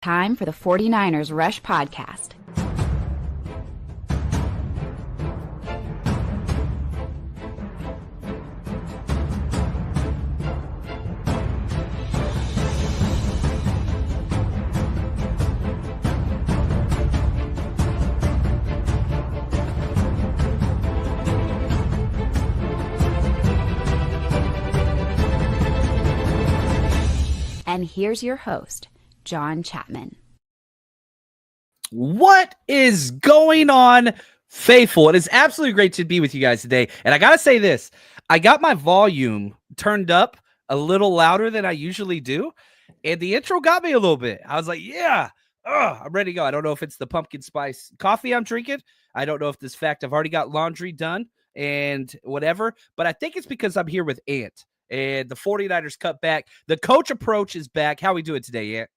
time for the 49ers Rush Podcast. And here's your host, John Chapman. What is going on, faithful? It is absolutely great to be with you guys today. And I got to say this. I got my volume turned up a little louder than I usually do. And the intro got me a little bit. I was like, yeah, I'm ready to go. I don't know if it's the pumpkin spice coffee I'm drinking. I don't know if this fact I've already got laundry done and whatever. But I think it's because I'm here with Ant. And the 49ers Cutback. The coach approach is back. How we doing today, Ant?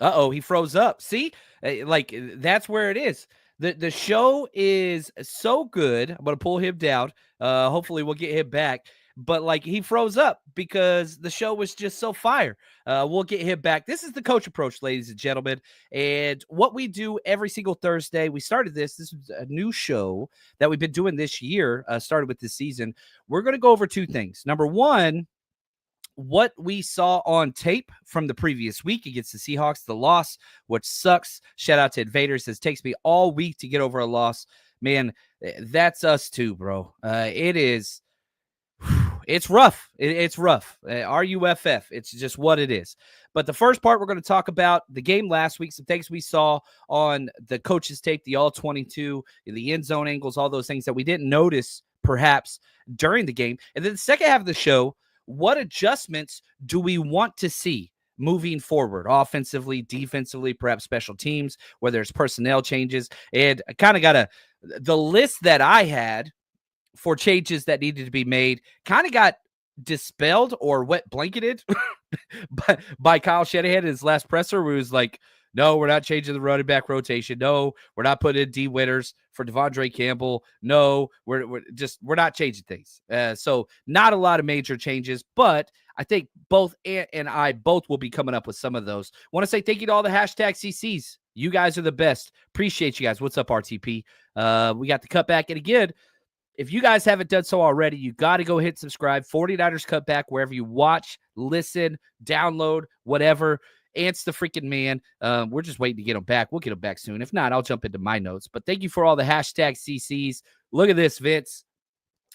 Uh-oh, he froze up. See? Like, that's where it is. The show is so good. I'm going to pull him down. Hopefully we'll get him back. But, like, he froze up because the show was just so fire. We'll get him back. This is the coach approach, ladies and gentlemen. And what we do every single Thursday, we started this. This is a new show that we've been doing this year, started with this season. We're going to go over two things. Number one, what we saw on tape from the previous week against the Seahawks, the loss, which sucks. Shout out to Invaders. It takes me all week to get over a loss. Man, that's us too, bro. It is. It's rough. It's rough. RUFF. It's just what it is. But the first part, we're going to talk about the game last week, some things we saw on the coaches' tape, the all-22, the end zone angles, all those things that we didn't notice perhaps during the game. And then the second half of the show, what adjustments do we want to see moving forward, offensively, defensively, perhaps special teams, whether it's personnel changes? And I kind of got the list that I had for changes that needed to be made kind of got dispelled or wet blanketed by Kyle Shanahan in his last presser, where he was like, no, we're not changing the running back rotation. No, we're not putting in D Winners for Devondre Campbell. No, we're not changing things. So not a lot of major changes, but I think both Ant and I both will be coming up with some of those. Want to say thank you to all the hashtag CCs. You guys are the best. Appreciate you guys. What's up, RTP? We got the Cutback. And again, if you guys haven't done so already, you got to go hit subscribe. 49ers Cutback, wherever you watch, listen, download, whatever. Ant's the freaking man. We're just waiting to get him back. We'll get him back soon. If not, I'll jump into my notes. But thank you for all the hashtag CCs. Look at this, Vince.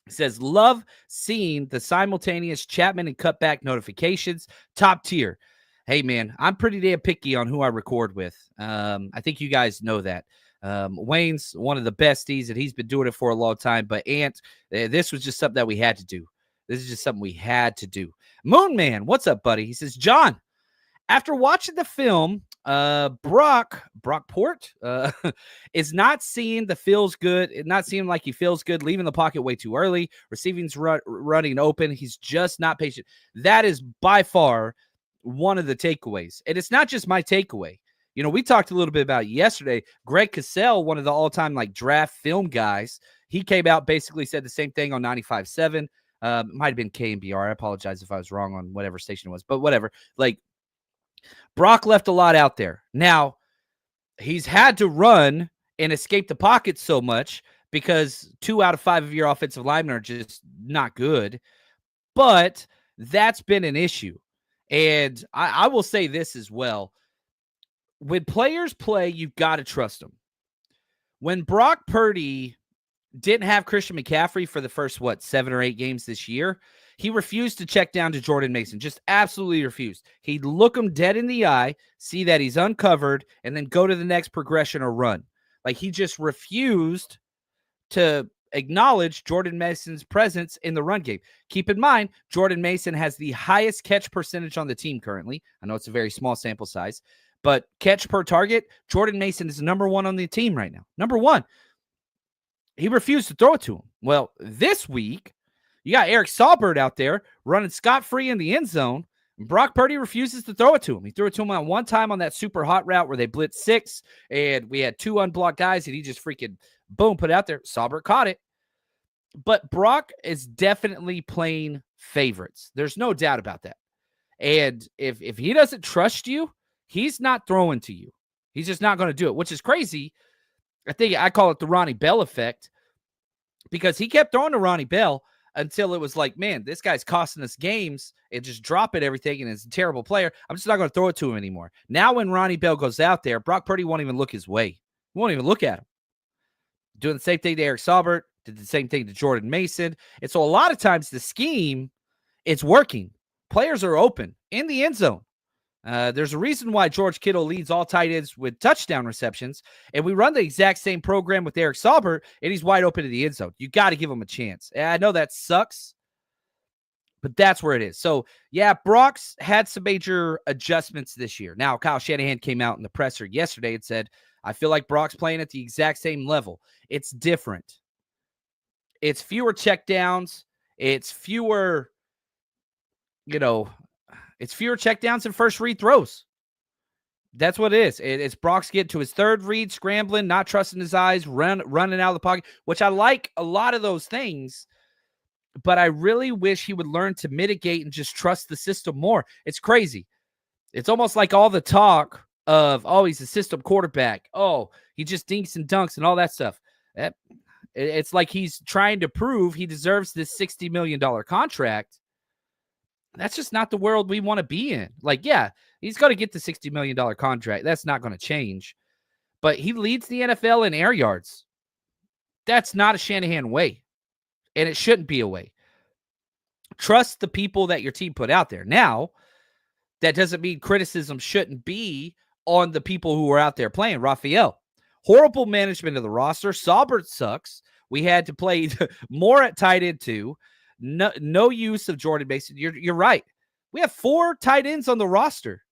It says, love seeing the simultaneous Chapman and Cutback notifications. Top tier. Hey, man, I'm pretty damn picky on who I record with. I think you guys know that. Wayne's one of the besties, and he's been doing it for a long time. But Ant, this was just something that we had to do. This is just something we had to do. Moon Man, what's up, buddy? He says, John, after watching the film, Brock Port is not seeing the feels good. It not seeming like he feels good, leaving the pocket way too early. Receiving's running open. He's just not patient. That is by far one of the takeaways. And it's not just my takeaway. You know, we talked a little bit about it yesterday. Greg Cassell, one of the all-time like draft film guys, he came out, basically said the same thing on 95.7. Might have been KMBR. I apologize if I was wrong on whatever station it was, but whatever. Like, Brock left a lot out there. Now, he's had to run and escape the pocket so much because 2 out of 5 of your offensive linemen are just not good. But that's been an issue. And I will say this as well. When players play, you've got to trust them. When Brock Purdy didn't have Christian McCaffrey for the first, 7 or 8 games this year, he refused to check down to Jordan Mason. Just absolutely refused. He'd look him dead in the eye, see that he's uncovered, and then go to the next progression or run. Like, he just refused to acknowledge Jordan Mason's presence in the run game. Keep in mind, Jordan Mason has the highest catch percentage on the team currently. I know it's a very small sample size, but catch per target, Jordan Mason is number 1 on the team right now. Number 1. He refused to throw it to him. Well, this week, you got Eric Saubert out there running scot-free in the end zone. Brock Purdy refuses to throw it to him. He threw it to him on one time on that super hot route where they blitzed 6, and we had 2 unblocked guys, and he just freaking, boom, put it out there. Saubert caught it. But Brock is definitely playing favorites. There's no doubt about that. And if he doesn't trust you, he's not throwing to you. He's just not going to do it, which is crazy. I call it the Ronnie Bell effect, because he kept throwing to Ronnie Bell until it was like, man, this guy's costing us games and just dropping everything, and is a terrible player. I'm just not going to throw it to him anymore. Now when Ronnie Bell goes out there, Brock Purdy won't even look his way. He won't even look at him. Doing the same thing to Eric Saubert, did the same thing to Jordan Mason. And so a lot of times the scheme, it's working. Players are open in the end zone. There's a reason why George Kittle leads all tight ends with touchdown receptions, and we run the exact same program with Eric Saubert, and he's wide open in the end zone. You got to give him a chance. And I know that sucks, but that's where it is. So, yeah, Brock's had some major adjustments this year. Now, Kyle Shanahan came out in the presser yesterday and said, I feel like Brock's playing at the exact same level. It's different. It's fewer checkdowns. It's fewer, it's fewer checkdowns and first read throws. That's what it is. It's Brock's getting to his third read, scrambling, not trusting his eyes, running out of the pocket, which I like a lot of those things. But I really wish he would learn to mitigate and just trust the system more. It's crazy. It's almost like all the talk of, oh, he's a system quarterback. Oh, he just dinks and dunks and all that stuff. It's like he's trying to prove he deserves this $60 million contract. That's just not the world we want to be in. Like, yeah, he's got to get the $60 million contract. That's not going to change. But he leads the NFL in air yards. That's not a Shanahan way. And it shouldn't be a way. Trust the people that your team put out there. Now, that doesn't mean criticism shouldn't be on the people who are out there playing. Raphael, horrible management of the roster. Saubert sucks. We had to play more at tight end too. No use of Jordan Mason. You're right. We have 4 tight ends on the roster.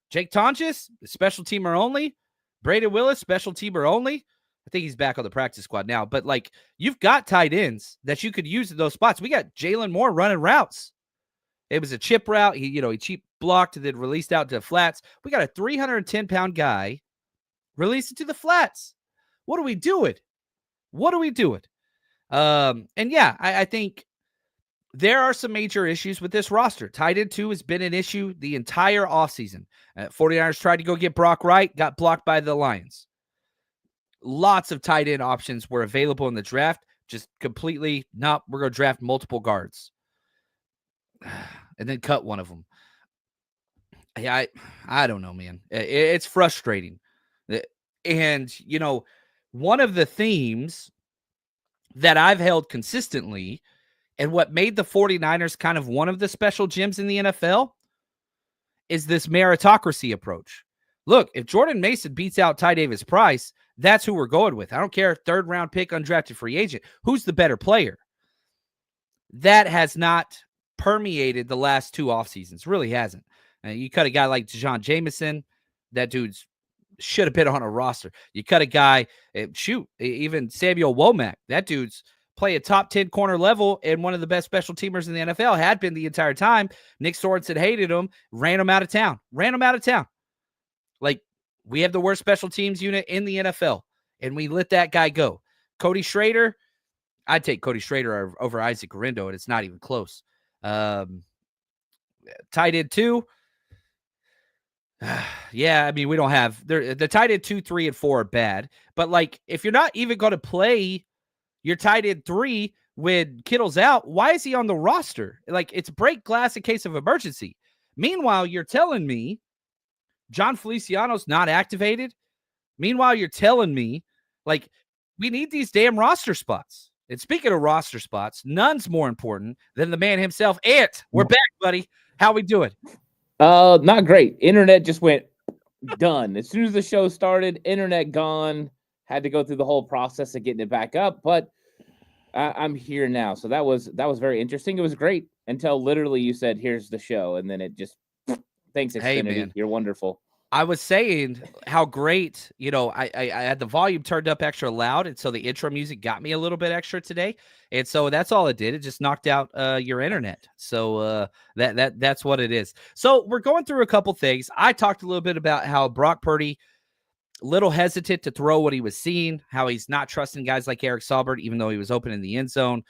Jake Tonjes, special teamer only. Braden Willis, special teamer only. I think he's back on the practice squad now. But, like, you've got tight ends that you could use in those spots. We got Jalen Moore running routes. It was a chip route. He cheap blocked and then released out to the flats. We got a 310-pound guy released to the flats. What are we doing? And, yeah, I think there are some major issues with this roster. Tight end 2 has been an issue the entire offseason. 49ers tried to go get Brock Wright, got blocked by the Lions. Lots of tight end options were available in the draft. Just completely, nope, we're going to draft multiple guards. And then cut one of them. Yeah, I don't know, man. It's frustrating. And, one of the themes that I've held consistently, and what made the 49ers kind of one of the special gems in the NFL, is this meritocracy approach. Look, if Jordan Mason beats out Ty Davis Price, that's who we're going with. I don't care, 3rd round pick, undrafted free agent. Who's the better player? That has not permeated the last 2 off seasons. Really hasn't. You cut a guy like Dejon Jameson. That dude's should have been on a roster. You cut a guy, even Samuel Womack. That dude's play a top 10 corner level and one of the best special teamers in the NFL, had been the entire time. Nick Sorensen hated him, ran him out of town. Like, we have the worst special teams unit in the NFL, and we let that guy go. Cody Schrader, I'd take Cody Schrader over Isaac Garindo, and it's not even close. Tight end 2. Yeah, I mean, we don't have the tight end 2, 3, and 4 are bad. But, like, if you're not even going to play your tight end 3 when Kittle's out, why is he on the roster? Like, it's break glass in case of emergency. Meanwhile, you're telling me John Feliciano's not activated. Meanwhile, you're telling me, like, we need these damn roster spots. And speaking of roster spots, none's more important than the man himself. Ant, we're back, buddy. How we doing? Not great. Internet just went done. As soon as the show started, internet gone. Had to go through the whole process of getting it back up, but I'm here now. So that was very interesting. It was great until literally you said, "Here's the show," and then it just thanks Xfinity. Hey, man. You're wonderful. I was saying how great, I had the volume turned up extra loud, and so the intro music got me a little bit extra today, and so that's all it did. It just knocked out your internet. So that's what it is. So we're going through a couple things. I talked a little bit about how Brock Purdy, little hesitant to throw what he was seeing, how he's not trusting guys like Eric Saubert, even though he was open in the end zone.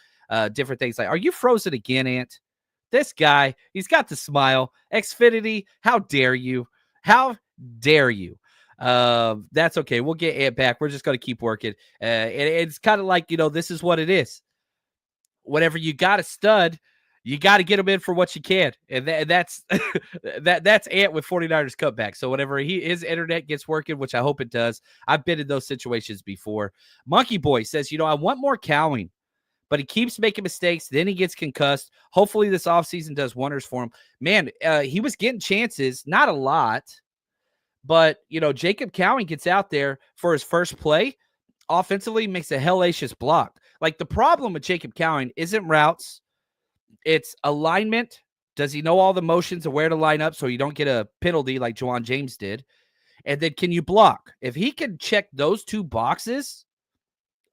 Different things like, are you frozen again, Ant? This guy, he's got the smile. Xfinity, how dare you? How dare you? That's okay. We'll get Ant back. We're just going to keep working. And it's kind of like, this is what it is. Whenever you got a stud, you got to get him in for what you can. And that's that's Ant with 49ers Cutback. So whenever his internet gets working, which I hope it does, I've been in those situations before. Monkey Boy says, I want more Cowing, but he keeps making mistakes. Then he gets concussed. Hopefully this offseason does wonders for him. Man, he was getting chances, not a lot, but, Jacob Cowing gets out there for his first play. Offensively, makes a hellacious block. Like, the problem with Jacob Cowing isn't routes. It's alignment. Does he know all the motions of where to line up so you don't get a penalty like Juwan James did? And then can you block? If he can check those two boxes,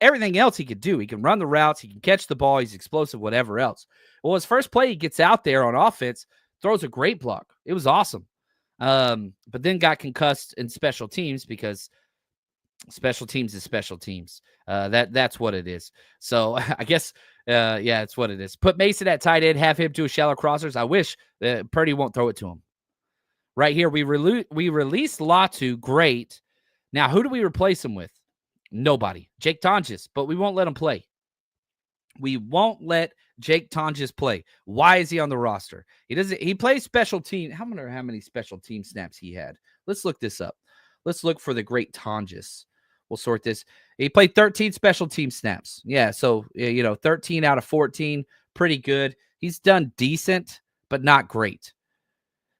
everything else he could do. He can run the routes. He can catch the ball. He's explosive, whatever else. Well, his first play, he gets out there on offense, throws a great block. It was awesome. But then got concussed in special teams because special teams is special teams. That's what it is. So I guess, it's what it is. Put Mason at tight end, have him do a shallow crossers. I wish Purdy won't throw it to him. Right here, we released Latu. Great. Now, who do we replace him with? Nobody. Jake Tonjes, but we won't let him play. We won't let Jake Tonjes play. Why is he on the roster? He plays special team. How many special team snaps he had? Let's look this up. Let's look for the great Tonjes. We'll sort this. He played 13 special team snaps. Yeah, so 13 out of 14, pretty good. He's done decent, but not great.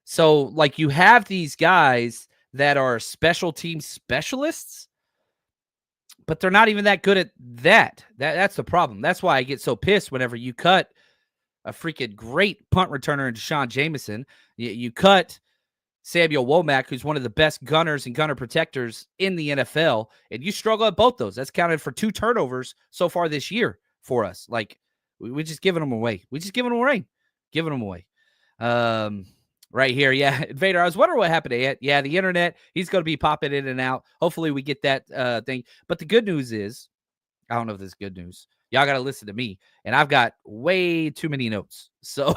So, like, you have these guys that are special team specialists, but they're not even that good at that. That's the problem. That's why I get so pissed whenever you cut a freaking great punt returner in Deshaun Jameson. You cut Samuel Womack, who's one of the best gunners and gunner protectors in the NFL, and you struggle at both those. That's counted for 2 turnovers so far this year for us. Like, we're just giving them away. We just giving them away. Giving them away. Right here, yeah. Vader, I was wondering what happened to it. Yeah, the internet, he's going to be popping in and out. Hopefully we get that thing. But the good news is, I don't know if this is good news. Y'all got to listen to me. And I've got way too many notes. So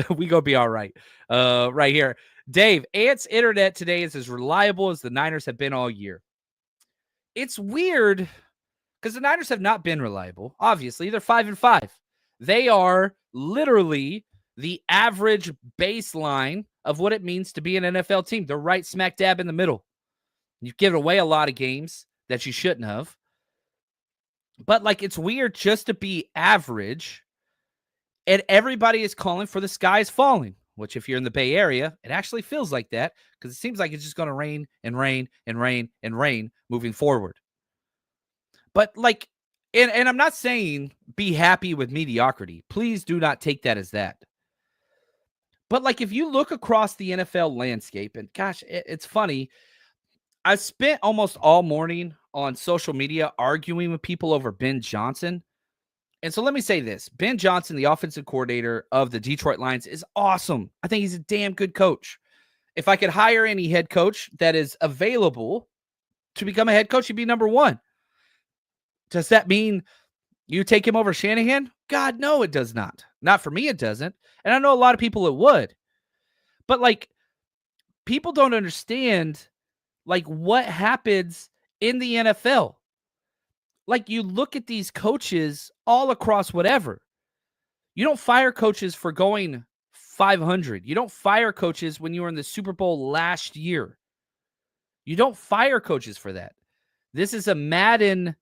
we going to be all right. Right here. Dave, Ant's internet today is as reliable as the Niners have been all year. It's weird because the Niners have not been reliable. Obviously, they're 5-5. They are literally the average baseline of what it means to be an NFL team. They're right smack dab in the middle. You've given away a lot of games that you shouldn't have. But, like, it's weird just to be average, and everybody is calling for the sky is falling, which if you're in the Bay Area, it actually feels like that because it seems like it's just going to rain and rain and rain and rain moving forward. But, like, and I'm not saying be happy with mediocrity. Please do not take that as that. But, like, if you look across the NFL landscape, and gosh, it's funny. I spent almost all morning on social media arguing with people over Ben Johnson. And so let me say this. Ben Johnson, the offensive coordinator of the Detroit Lions, is awesome. I think he's a damn good coach. If I could hire any head coach that is available to become a head coach, he'd be number 1. Does that mean you take him over Shanahan? God, no, it does not. Not for me, it doesn't. And I know a lot of people it would. But, like, people don't understand, like, what happens in the NFL. Like, you look at these coaches all across whatever. You don't fire coaches for going 500. You don't fire coaches when you were in the Super Bowl last year. You don't fire coaches for that. This is a Madden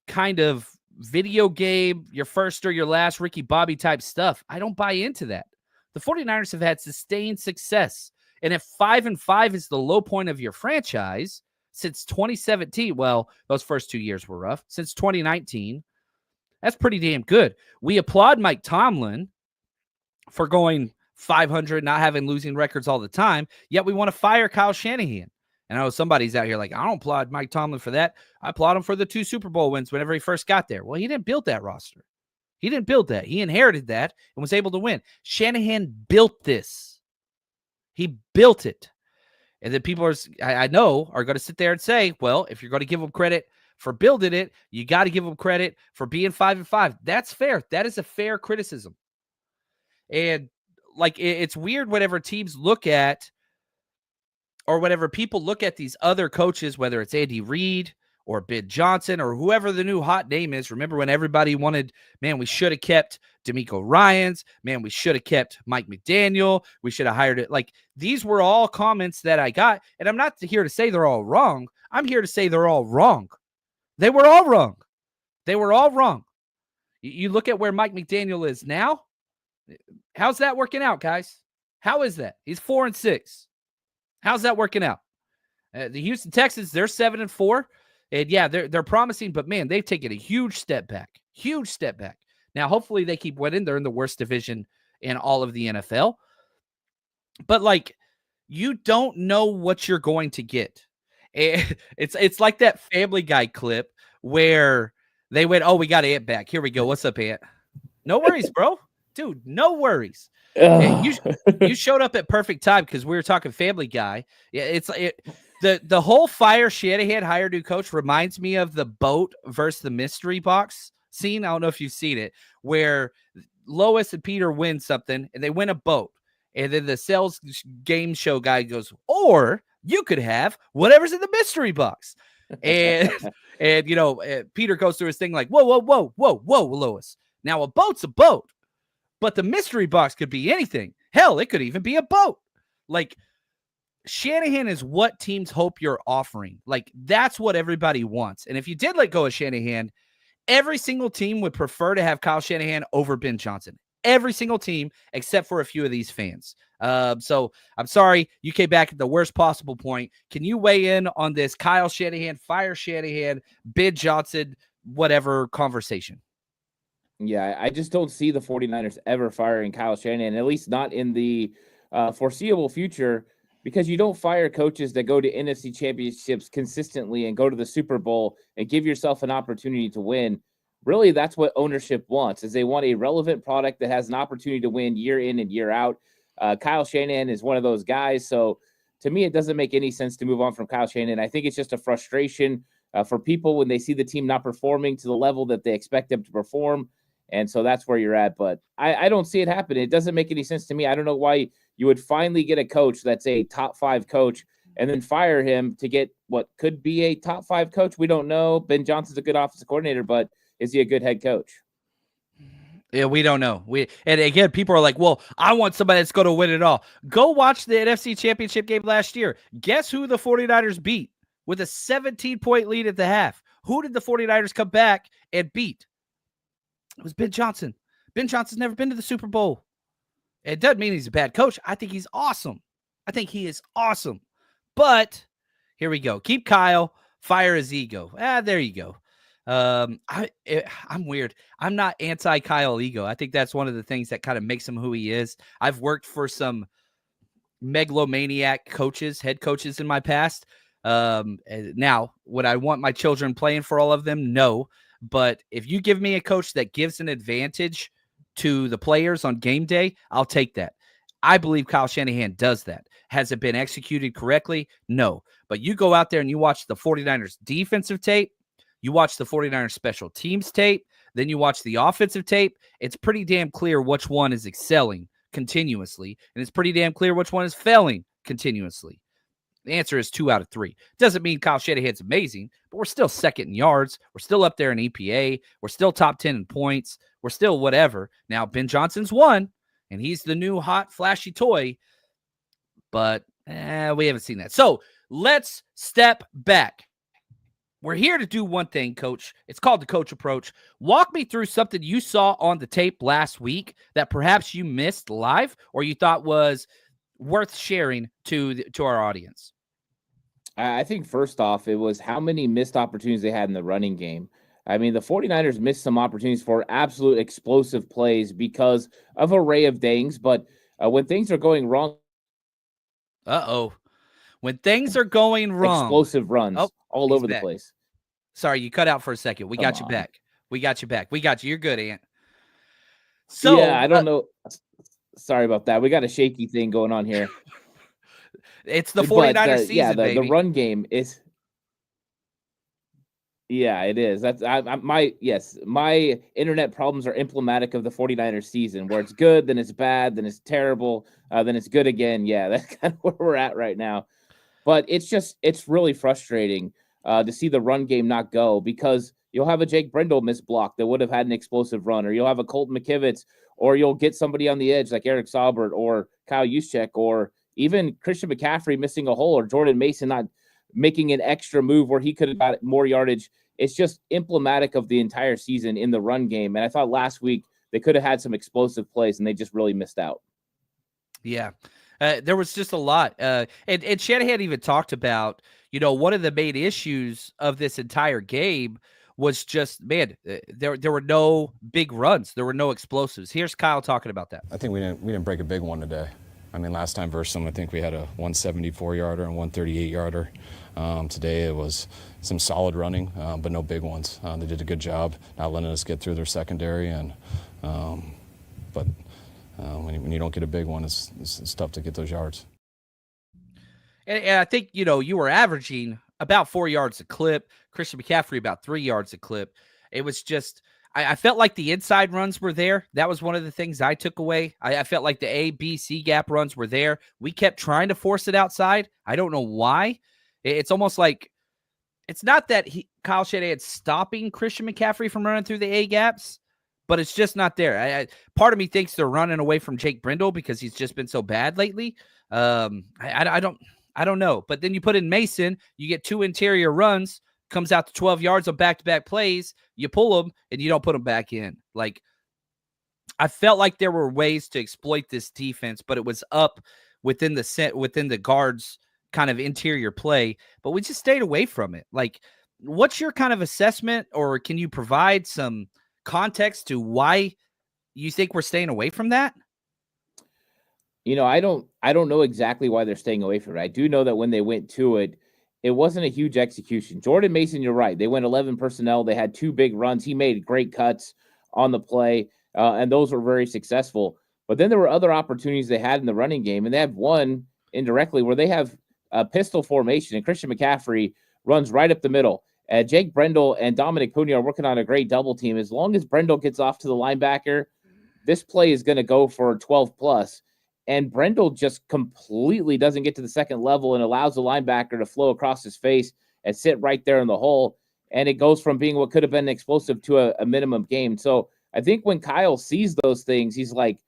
kind of video game, your first or your last Ricky Bobby type stuff. I don't buy into that. The 49ers have had sustained success. And if 5-5 is the low point of your franchise since 2017, well, those first 2 years were rough. Since 2019, that's pretty damn good. We applaud Mike Tomlin for going 500, not having losing records all the time, yet we want to fire Kyle Shanahan. And I know somebody's out here like, I don't applaud Mike Tomlin for that. I applaud him for the 2 Super Bowl wins whenever he first got there. Well, he didn't build that roster. He didn't build that. He inherited that and was able to win. Shanahan built this. He built it. And then people I know are going to sit there and say, well, if you're going to give him credit for building it, you got to give him credit for being 5-5. That's fair. That is a fair criticism. And like it's weird whenever teams look at, or whenever people look at these other coaches, whether it's Andy Reid or Ben Johnson or whoever the new hot name is. Remember when everybody wanted, man, we should have kept D'Amico Ryans. Man, we should have kept Mike McDaniel. We should have hired it. Like, these were all comments that I got. And I'm not here to say they're all wrong. I'm here to say they're all wrong. They were all wrong. They were all wrong. You look at where Mike McDaniel is now. How's that working out, guys? How is that? He's 4-6. How's that working out? The Houston Texans, they're 7-4. And yeah, they're promising, but man, they've taken a huge step back. Huge step back. Now, hopefully they keep winning. They're in the worst division in all of the NFL. But like, you don't know what you're going to get. It's like that Family Guy clip where they went, oh, we got Ant back. Here we go. What's up, Ant? No worries, bro. Dude, no worries. You showed up at perfect time because we were talking Family Guy. Yeah, the whole fire Shanahan hired new coach reminds me of the boat versus the mystery box scene. I don't know if you've seen it, where Lois and Peter win something and they win a boat. And then the sales game show guy goes, or you could have whatever's in the mystery box. And Peter goes through his thing like, whoa, Lois. Now a boat's a boat. But the mystery box could be anything. Hell, it could even be a boat. Like, Shanahan is what teams hope you're offering. Like, that's what everybody wants. And if you did let go of Shanahan, every single team would prefer to have Kyle Shanahan over Ben Johnson. Every single team, except for a few of these fans. So I'm sorry, you came back at the worst possible point. Can you weigh in on this Kyle Shanahan, fire Shanahan, Ben Johnson, whatever conversation? Yeah, I just don't see the 49ers ever firing Kyle Shanahan, at least not in the foreseeable future, because you don't fire coaches that go to NFC championships consistently and go to the Super Bowl and give yourself an opportunity to win. Really, that's what ownership wants, is they want a relevant product that has an opportunity to win year in and year out. Kyle Shanahan is one of those guys. So to me, it doesn't make any sense to move on from Kyle Shanahan. I think it's just a frustration for people when they see the team not performing to the level that they expect them to perform. And so that's where you're at. But I don't see it happening. It doesn't make any sense to me. I don't know why you would finally get a coach that's a top 5 coach and then fire him to get what could be a top 5 coach. We don't know. Ben Johnson's a good offensive coordinator, but is he a good head coach? Yeah, we don't know. And again, people are like, well, I want somebody that's going to win it all. Go watch the NFC Championship game last year. Guess who the 49ers beat with a 17-point lead at the half? Who did the 49ers come back and beat? It was Ben Johnson. Ben Johnson's never been to the Super Bowl. It doesn't mean he's a bad coach. I think he's awesome. I think he is awesome. But here we go. Keep Kyle. Fire his ego. There you go. I'm weird. I'm not anti-Kyle ego. I think that's one of the things that kind of makes him who he is. I've worked for some megalomaniac coaches, head coaches in my past. Now, would I want my children playing for all of them? No. But if you give me a coach that gives an advantage to the players on game day, I'll take that. I believe Kyle Shanahan does that. Has it been executed correctly? No. But you go out there and you watch the 49ers defensive tape, you watch the 49ers special teams tape, then you watch the offensive tape. It's pretty damn clear which one is excelling continuously, and it's pretty damn clear which one is failing continuously. The answer is 2 out of 3. Doesn't mean Kyle Shanahan's amazing, but we're still second in yards. We're still up there in EPA. We're still top 10 in points. We're still whatever. Now, Ben Johnson's won, and he's the new hot, flashy toy, but we haven't seen that. So let's step back. We're here to do one thing, Coach. It's called the Coach Approach. Walk me through something you saw on the tape last week that perhaps you missed live or you thought was worth sharing to our audience. I think first off, it was how many missed opportunities they had in the running game. I mean, the 49ers missed some opportunities for absolute explosive plays because of an array of things. But when things are going wrong, when things are going wrong, explosive runs all over the place. Sorry, you cut out for a second. We got you back. We got you. You're good, Ant. So yeah, I don't know. Sorry about that. We got a shaky thing going on here. It's the 49ers season, baby. The run game is Yeah, it is. That's my internet problems are emblematic of the 49ers season, where it's good, then it's bad, then it's terrible, then it's good again. Yeah, that's kind of where we're at right now. But it's really frustrating to see the run game not go, because you'll have a Jake Brendel missed block that would have had an explosive run, or you'll have a Colton McKivitz, or you'll get somebody on the edge like Eric Saubert or Kyle Juszczyk, or even Christian McCaffrey missing a hole, or Jordan Mason not making an extra move where he could have got more yardage. It's just emblematic of the entire season in the run game. And I thought last week they could have had some explosive plays, and they just really missed out. Yeah. There was just a lot. And Shanahan even talked about, one of the main issues of this entire game was just, man, there were no big runs. There were no explosives. Here's Kyle talking about that. I think we didn't break a big one today. I mean, last time versus them, I think we had a 174-yarder and 138-yarder. Today it was some solid running, but no big ones. They did a good job not letting us get through their secondary, but when you don't get a big one, it's tough to get those yards. And I think, you were averaging about 4 yards a clip. Christian McCaffrey about 3 yards a clip. It was just, I felt like the inside runs were there. That was one of the things I took away. I felt like the A, B, C gap runs were there. We kept trying to force it outside. I don't know why. It's almost like, it's not that Kyle Shanahan's stopping Christian McCaffrey from running through the A gaps, but it's just not there. Part of me thinks they're running away from Jake Brendel because he's just been so bad lately. I don't know. But then you put in Mason, you get 2 interior runs, comes out to 12 yards on back-to-back plays, you pull them, and you don't put them back in. Like, I felt like there were ways to exploit this defense, but it was up within the guards' kind of interior play, but we just stayed away from it. Like, what's your kind of assessment, or can you provide some context to why you think we're staying away from that? I don't know exactly why they're staying away from it. I do know that when they went to it, it wasn't a huge execution. Jordan Mason, you're right. They went 11 personnel. They had 2 big runs. He made great cuts on the play, and those were very successful. But then there were other opportunities they had in the running game, and they have one indirectly where they have a pistol formation, and Christian McCaffrey runs right up the middle. Jake Brendel and Dominic Pugny are working on a great double team. As long as Brendel gets off to the linebacker, this play is going to go for 12 plus. And Brendel just completely doesn't get to the second level and allows the linebacker to flow across his face and sit right there in the hole. And it goes from being what could have been explosive to a minimum game. So I think when Kyle sees those things, he's like,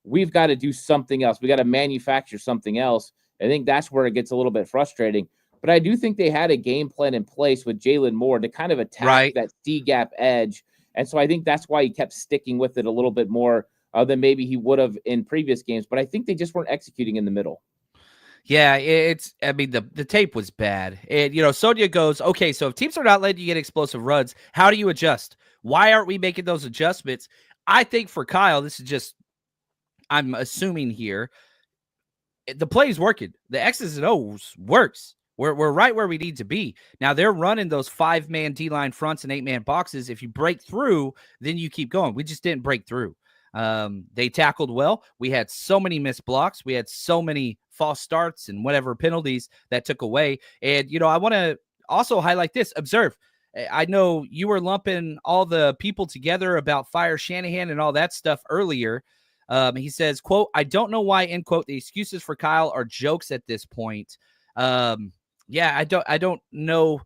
we've got to do something else. We got to manufacture something else. I think that's where it gets a little bit frustrating. But I do think they had a game plan in place with Jalen Moore to kind of attack that C-gap edge. And so I think that's why he kept sticking with it a little bit more than maybe he would have in previous games. But I think they just weren't executing in the middle. Yeah, the tape was bad. And, Sonia goes, okay, so if teams are not letting you get explosive runs, how do you adjust? Why aren't we making those adjustments? I think for Kyle, this is just, I'm assuming here, the play is working. The X's and O's works. We're right where we need to be. Now, they're running those 5-man D-line fronts and 8-man boxes. If you break through, then you keep going. We just didn't break through. They tackled well. We had so many missed blocks. We had so many false starts and whatever penalties that took away. And, I want to also highlight this. Observe. I know you were lumping all the people together about fire Shanahan and all that stuff earlier. He says, quote, I don't know why, end quote, the excuses for Kyle are jokes at this point. Yeah, I don't know.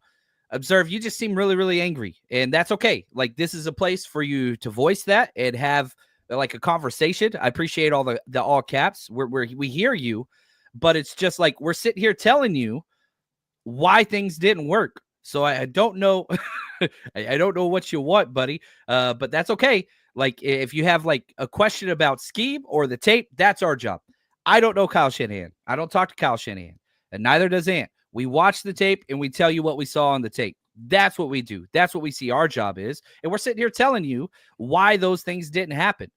Observe, you just seem really, really angry, and that's okay. Like, this is a place for you to voice that and have like a conversation. I appreciate all the all caps. We hear you, but it's just like we're sitting here telling you why things didn't work. So I don't know. I don't know what you want, buddy. But that's okay. Like, if you have like a question about scheme or the tape, that's our job. I don't know Kyle Shanahan. I don't talk to Kyle Shanahan, and neither does Ant. We watch the tape and we tell you what we saw on the tape. That's what we do. That's what we see our job is. And we're sitting here telling you why those things didn't happen.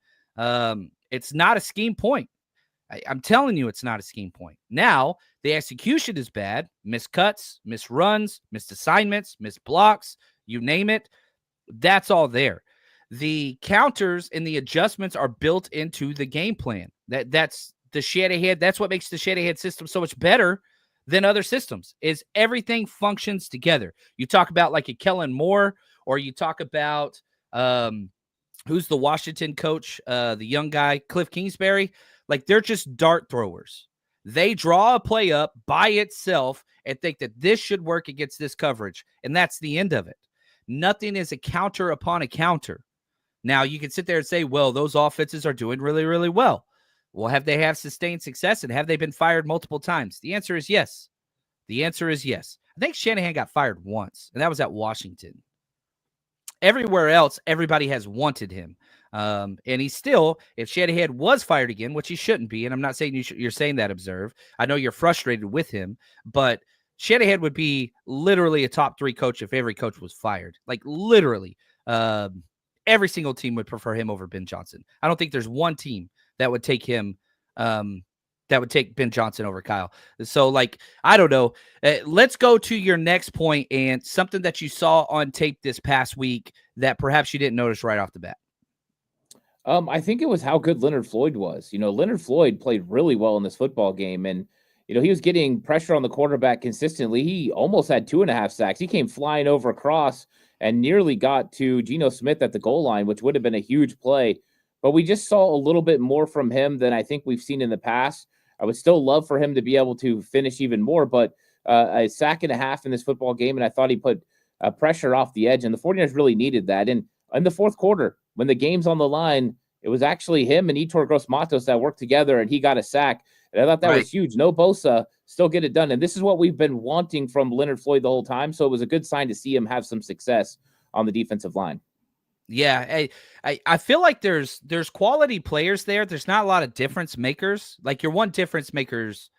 It's not a scheme point. I'm telling you, it's not a scheme point. Now, the execution is bad. Missed cuts, missed runs, missed assignments, missed blocks, you name it. That's all there. The counters and the adjustments are built into the game plan. That's the Shanahan. That's what makes the Shanahan system so much better than other systems is everything functions together. You talk about like a Kellen Moore, or you talk about who's the Washington coach, the young guy, Cliff Kingsbury. Like, they're just dart throwers. They draw a play up by itself and think that this should work against this coverage, and that's the end of it. Nothing is a counter upon a counter. Now, you can sit there and say, well, those offenses are doing really, really well. Well, have they had sustained success, and have they been fired multiple times? The answer is yes. The answer is yes. I think Shanahan got fired once, and that was at Washington. Everywhere else, everybody has wanted him. And he's still, if Shanahan was fired again, which he shouldn't be, and I'm not saying you're saying that, Observe. I know you're frustrated with him, but Shanahan would be literally a top 3 coach if every coach was fired. Like, literally. Every single team would prefer him over Ben Johnson. I don't think there's one team that would take him, that would take Ben Johnson over Kyle. So, like, I don't know. Let's go to your next point and something that you saw on tape this past week that perhaps you didn't notice right off the bat. I think it was how good Leonard Floyd was. Leonard Floyd played really well in this football game, and he was getting pressure on the quarterback consistently. He almost had 2.5 sacks. He came flying over across and nearly got to Geno Smith at the goal line, which would have been a huge play. But we just saw a little bit more from him than I think we've seen in the past. I would still love for him to be able to finish even more, but a sack and a half in this football game, and I thought he put pressure off the edge, and the 49ers really needed that. And in the fourth quarter, when the game's on the line, it was actually him and Yetur Gross-Matos that worked together, and he got a sack. And I thought that was huge. No Bosa, still get it done. And this is what we've been wanting from Leonard Floyd the whole time. So it was a good sign to see him have some success on the defensive line. Yeah, I feel like there's quality players there. There's not a lot of difference makers. Like, your one difference makers,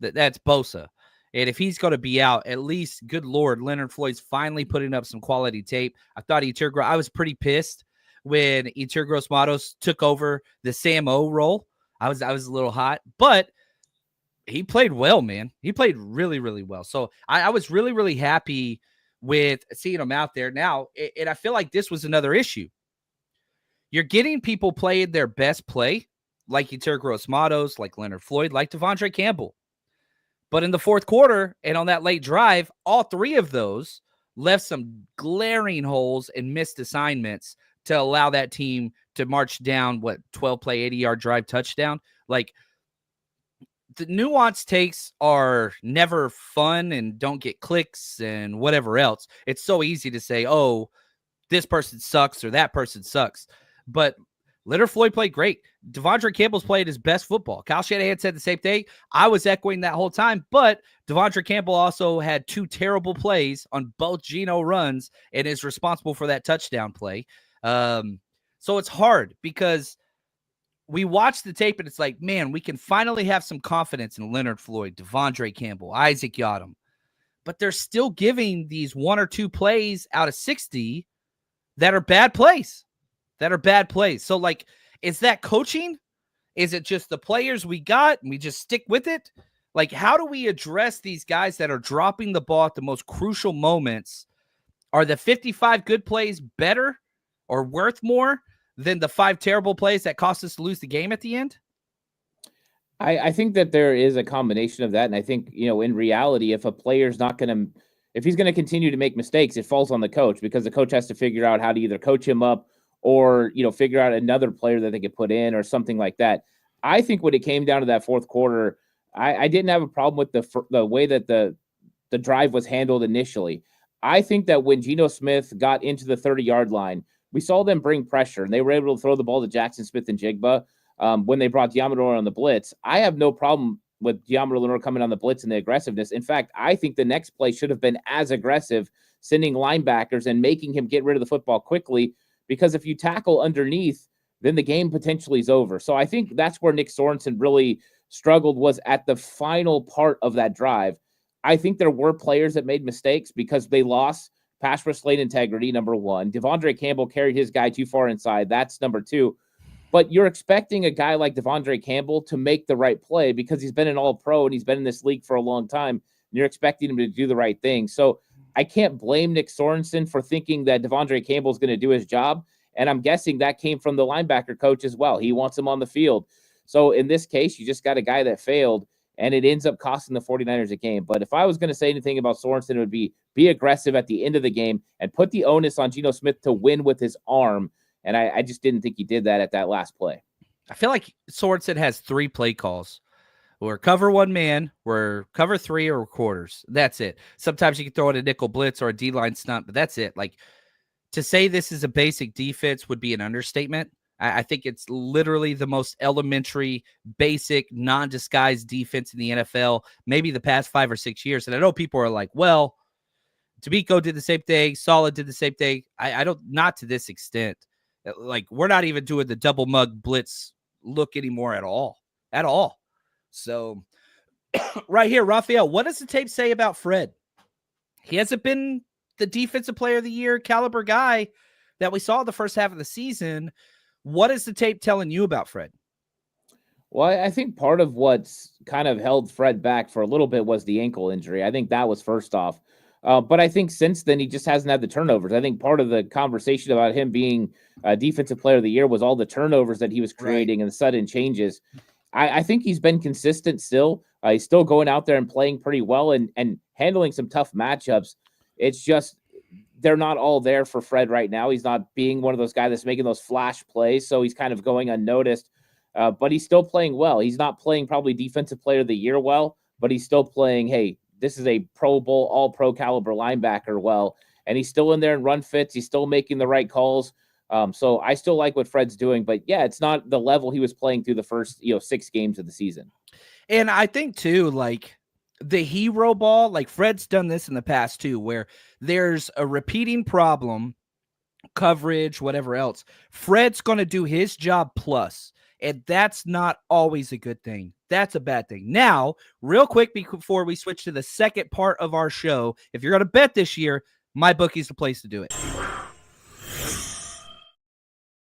that's Bosa. And if he's going to be out, at least, good Lord, Leonard Floyd's finally putting up some quality tape. I thought I was pretty pissed when Yetur Gross-Matos took over the Sam O role. I was a little hot, but he played well, man. He played really, really well. So I was really, really happy with seeing him out there now. And I feel like this was another issue. You're getting people playing their best play, like Yetur Gross-Matos, like Leonard Floyd, like Devondre Campbell. But in the fourth quarter and on that late drive, all 3 of those left some glaring holes and missed assignments to allow that team to march down, 12-play, 80-yard drive touchdown. Like, the nuanced takes are never fun and don't get clicks and whatever else. It's so easy to say, oh, this person sucks or that person sucks. But Leonard Floyd played great. Devondre Campbell's played his best football. Kyle Shanahan said the same thing. I was echoing that whole time, but Devondre Campbell also had 2 terrible plays on both Geno runs and is responsible for that touchdown play. So it's hard because we watch the tape and it's like, man, we can finally have some confidence in Leonard Floyd, Devondre Campbell, Isaac Yadam. But they're still giving these 1 or 2 plays out of 60 that are bad plays. So, like, is that coaching? Is it just the players we got and we just stick with it? Like, how do we address these guys that are dropping the ball at the most crucial moments? Are the 55 good plays better or worth more than the 5 terrible plays that cost us to lose the game at the end? I think that there is a combination of that. And I think, in reality, if a player's if he's going to continue to make mistakes, it falls on the coach, because the coach has to figure out how to either coach him up or, figure out another player that they could put in or something like that. I think when it came down to that fourth quarter, I didn't have a problem with the way that the drive was handled initially. I think that when Geno Smith got into the 30-yard line, we saw them bring pressure, and they were able to throw the ball to Jackson Smith and Jigba when they brought Diamador on the blitz. I have no problem with Diamador Lenore coming on the blitz and the aggressiveness. In fact, I think the next play should have been as aggressive, sending linebackers and making him get rid of the football quickly, because if you tackle underneath, then the game potentially is over. So I think that's where Nick Sorensen really struggled, was at the final part of that drive. I think there were players that made mistakes because they lost pass rush lane integrity, number 1. Devondre Campbell carried his guy too far inside. That's number 2. But you're expecting a guy like Devondre Campbell to make the right play because he's been an all-pro and he's been in this league for a long time. And you're expecting him to do the right thing. So I can't blame Nick Sorensen for thinking that Devondre Campbell is going to do his job. And I'm guessing that came from the linebacker coach as well. He wants him on the field. So in this case, you just got a guy that failed. and it ends up costing the 49ers a game. But if I was going to say anything about Sorensen, it would be aggressive at the end of the game and put the onus on Geno Smith to win with his arm. And I just didn't think he did that at that last play. I feel like Sorensen has 3 play calls. We're cover 1 man, we're cover 3, or quarters. That's it. Sometimes you can throw in a nickel blitz or a D-line stunt, but that's it. Like, to say this is a basic defense would be an understatement. I think it's literally the most elementary, basic, non-disguised defense in the NFL, maybe the past 5 or 6 years. And I know people are like, well, Tobiko did the same thing. Solid did the same thing. I don't, not to this extent. Like, we're not even doing the double mug blitz look anymore at all. At all. So, right here, Raphael, what does the tape say about Fred? He hasn't been the defensive player of the year caliber guy that we saw the first half of the season. What is the tape telling you about Fred? Well, I think part of what's kind of held Fred back for a little bit was the ankle injury. I think that was first off. But I think since then, he just hasn't had the turnovers. I think part of the conversation about him being a defensive player of the year was all the turnovers that he was creating and the sudden changes. I think he's been consistent still. He's still going out there and playing pretty well and handling some tough matchups. It's just they're not all there for Fred right now. He's not being one of those guys that's making those flash plays, so he's kind of going unnoticed. But he's still playing well. He's not playing probably defensive player of the year well, but he's still playing, hey, this is a Pro Bowl, all-pro caliber linebacker well. And he's still in there and run fits. He's still making the right calls. So I still like what Fred's doing. But, yeah, it's not the level he was playing through the first 6 games of the season. And I think, too, like, the hero ball, like Fred's done this in the past, too, where there's a repeating problem, coverage, whatever else. Fred's going to do his job plus. And that's not always a good thing. That's a bad thing. Now, real quick before we switch to the second part of our show, if you're going to bet this year, MyBookie's the place to do it.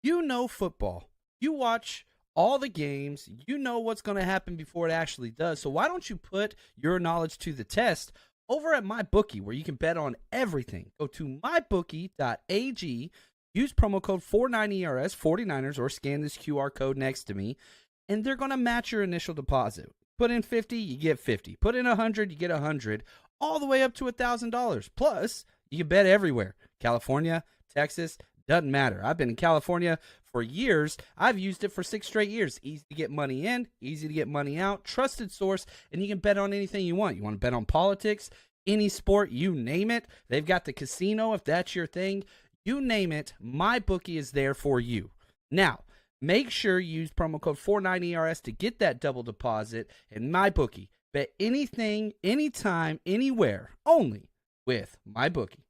You know football. You watch all the games. You know what's going to happen before it actually does. So why don't you put your knowledge to the test over at MyBookie, where you can bet on everything. Go to mybookie.ag. Use promo code 49ERS, 49ers, or scan this QR code next to me, and they're going to match your initial deposit. Put in 50, you get 50. Put in 100, you get 100, all the way up to $1,000. Plus, you can bet everywhere. California, Texas, doesn't matter. I've been in California for years. I've used it for 6 straight years. Easy to get money in, easy to get money out, trusted source, and you can bet on anything you want. You want to bet on politics, any sport, you name it. They've got the casino if that's your thing. You name it, MyBookie is there for you. Now, make sure you use promo code 49ERS to get that double deposit. And MyBookie, bet anything, anytime, anywhere, only with MyBookie.